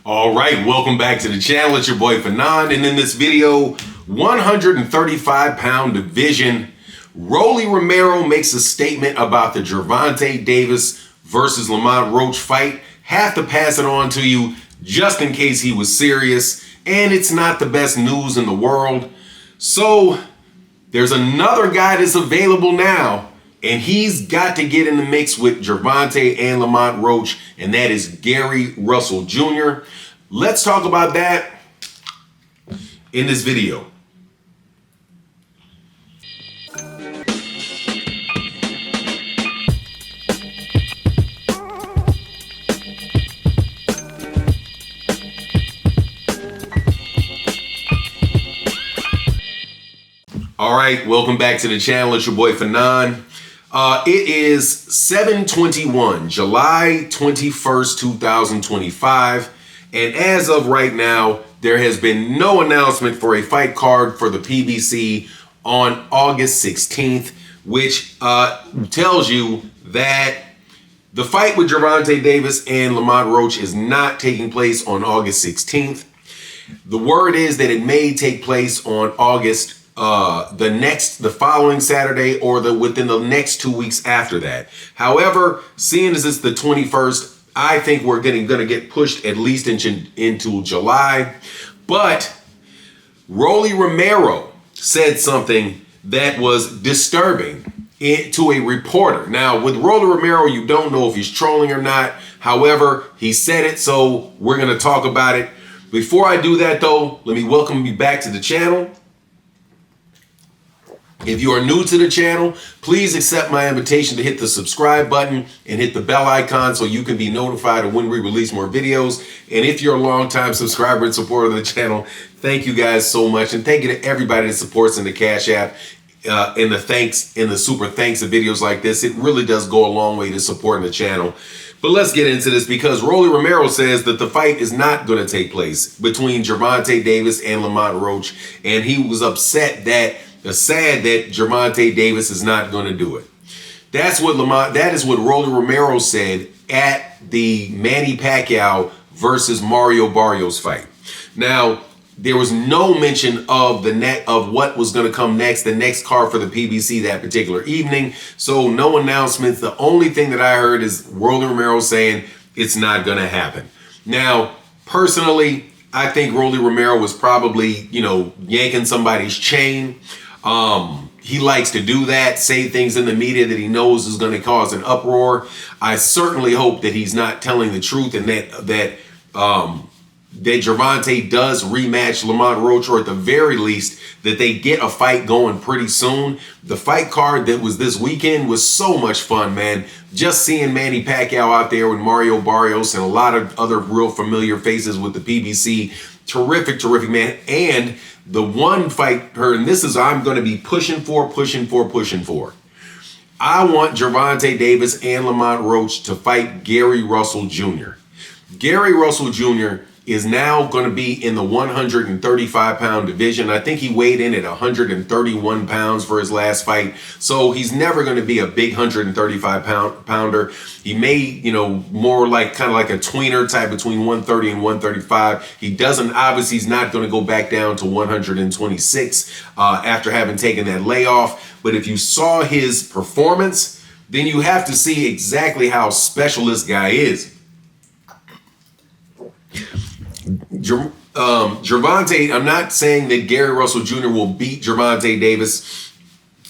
All right, welcome back to the channel. It's your boy Fanon, and in this video, 135-pound division, Rolly Romero makes a statement about the Gervonta Davis versus Lamont Roach fight. Have to pass it on to you just in case he was serious, and it's not the best news in the world. So there's another guy that's available now, and he's got to get in the mix with Gervonta and Lamont Roach, and that is Gary Russell Jr. Let's talk about that in this video. All right, welcome back to the channel. It's your boy Fanon. It is 7/21, July 21st, 2025. And as of right now, there has been no announcement for a fight card for the PBC on August 16th, which tells you that the fight with Gervonta Davis and Lamont Roach is not taking place on August 16th. The word is that it may take place on August the following Saturday or within the next 2 weeks after that. However, seeing as it's the 21st, I think we're gonna get pushed at least into July. But Rolly Romero said something that was disturbing to a reporter. Now, with Rolly Romero, you don't know if he's trolling or not. However, he said it, so we're gonna talk about it. Before I do that though, let me welcome you back to the channel. If you are new to the channel, please accept my invitation to hit the subscribe button and hit the bell icon so you can be notified of when we release more videos. And if you're a longtime subscriber and supporter of the channel, thank you guys so much. And thank you to everybody that supports in the Cash App, and the super thanks of videos like this. It really does go a long way to supporting the channel. But let's get into this, because Rolly Romero says that the fight is not going to take place between Gervonta Davis and Lamont Roach. And he was sad that Gervonta Davis is not going to do it. That is what Rolly Romero said at the Manny Pacquiao versus Mario Barrios fight. Now, there was no mention of what was going to come next, the next card for the PBC that particular evening. So no announcements. The only thing that I heard is Rolly Romero saying it's not going to happen. Now, personally, I think Rolly Romero was probably, yanking somebody's chain. He likes to do that, say things in the media that he knows is going to cause an uproar. I certainly hope that he's not telling the truth, and that Gervonta does rematch Lamont Roach, or at the very least that they get a fight going pretty soon. The fight card that was this weekend was so much fun, man. Just seeing Manny Pacquiao out there with Mario Barrios and a lot of other real familiar faces with the PBC. Terrific, man. And the one fight, and this is I'm going to be pushing for. I want Gervonta Davis and Lamont Roach to fight Gary Russell Jr. Gary Russell Jr. is now going to be in the 135-pound division. I think he weighed in at 131 pounds for his last fight. So he's never going to be a big 135-pounder. He may, more kind of like a tweener type between 130 and 135. Obviously, he's not going to go back down to 126 after having taken that layoff. But if you saw his performance, then you have to see exactly how special this guy is. Gervonta, I'm not saying that Gary Russell Jr. will beat Gervonta Davis.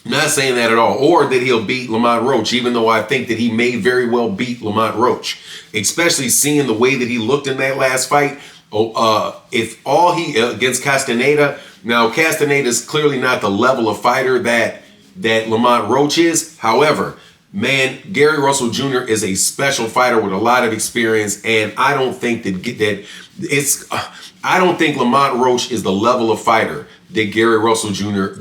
I'm not saying that at all. Or that he'll beat Lamont Roach, even though I think that he may very well beat Lamont Roach. Especially seeing the way that he looked in that last fight. Against Castaneda. Now, Castaneda is clearly not the level of fighter that Lamont Roach is. However, man, Gary Russell Jr. is a special fighter with a lot of experience, and I don't think I don't think Lamont Roach is the level of fighter that Gary Russell Jr.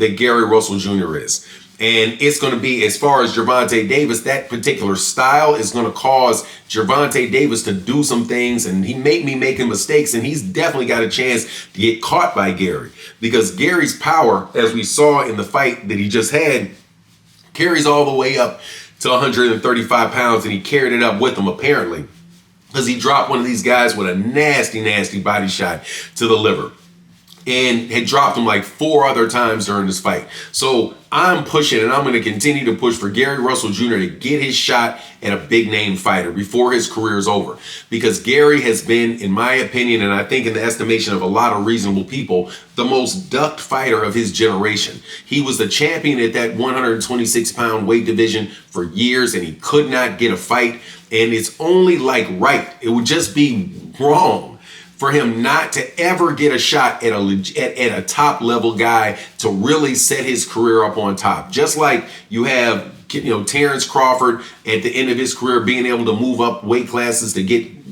is. And it's going to be, as far as Gervonta Davis, that particular style is going to cause Gervonta Davis to do some things, and he may be making mistakes, and he's definitely got a chance to get caught by Gary, because Gary's power, as we saw in the fight that he just had, carries all the way up to 135 pounds, and he carried it up with him apparently. because he dropped one of these guys with a nasty, nasty body shot to the liver, and had dropped him like 4 other times during this fight. So I'm pushing, and I'm going to continue to push for Gary Russell Jr. to get his shot at a big name fighter before his career is over. Because Gary has been, in my opinion, and I think in the estimation of a lot of reasonable people, the most ducked fighter of his generation. He was the champion at that 126-pound weight division for years, and he could not get a fight. And it's only like right. It would just be wrong for him not to ever get a shot at a top level guy to really set his career up on top. Just like you have, Terrence Crawford at the end of his career being able to move up weight classes to get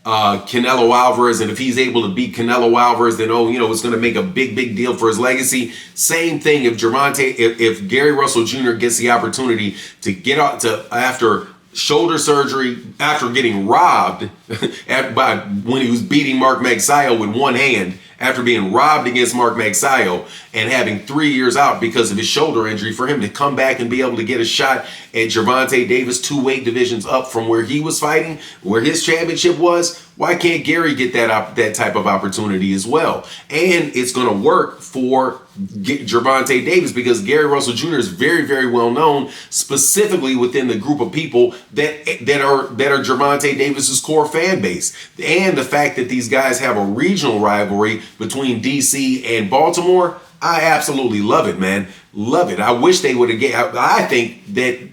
Canelo Alvarez, and if he's able to beat Canelo Alvarez, then it's going to make a big deal for his legacy. Same thing if if Gary Russell Jr. gets the opportunity to get out to after shoulder surgery, after getting robbed when he was beating Mark Magsayo with one hand, after being robbed against Mark Magsayo and having 3 years out because of his shoulder injury, for him to come back and be able to get a shot at Gervonta Davis 2 weight divisions up from where he was fighting, where his championship was. Why can't Gary get that type of opportunity as well? And it's going to work for Gervonta Davis because Gary Russell Jr. is very, very well known, specifically within the group of people that are Gervonta Davis's core fan base. And the fact that these guys have a regional rivalry between DC and Baltimore, I absolutely love it, man. Love it. I wish they would have I think that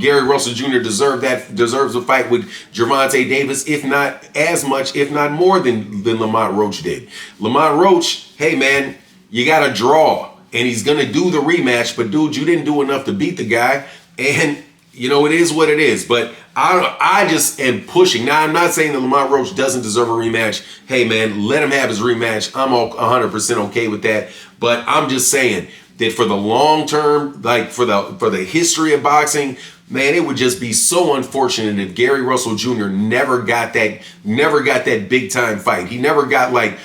Gary Russell Jr. deserves a fight with Gervonta Davis, if not as much, if not more than Lamont Roach did. Lamont Roach, hey man, you got to draw, and he's going to do the rematch. But dude, you didn't do enough to beat the guy, and it is what it is. But I just am pushing. Now, I'm not saying that Lamont Roach doesn't deserve a rematch. Hey man, let him have his rematch. I'm 100% okay with that. But I'm just saying that for the long term, like for the history of boxing, man, it would just be so unfortunate if Gary Russell Jr. never got that big time fight. He never got like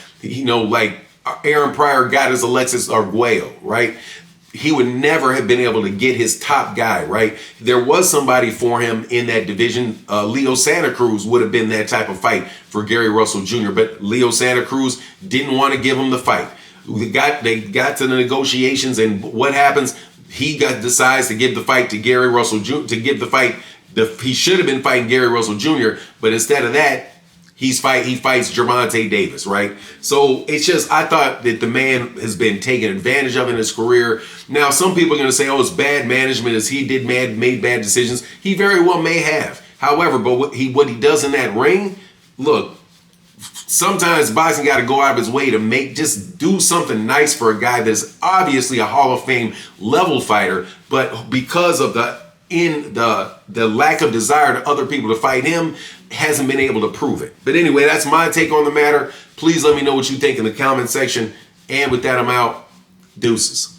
Aaron Pryor got his Alexis Arguello, right? He would never have been able to get his top guy, right? There was somebody for him in that division. Leo Santa Cruz would have been that type of fight for Gary Russell Jr., but Leo Santa Cruz didn't want to give him the fight. They got to the negotiations, and what happens? He decides to give the fight to Gary Russell Jr. He should have been fighting Gary Russell Jr., but instead of that, he fights Gervonta Davis, right? So it's just, I thought that the man has been taken advantage of in his career. Now, some people are going to say, it's bad management as he made bad decisions. He very well may have. However, but what he does in that ring, look, sometimes boxing got to go out of his way to just do something nice for a guy that's obviously a Hall of Fame level fighter, but because of the lack of desire to other people to fight him, hasn't been able to prove it. But anyway, that's my take on the matter. Please let me know what you think in the comment section. And with that, I'm out. Deuces.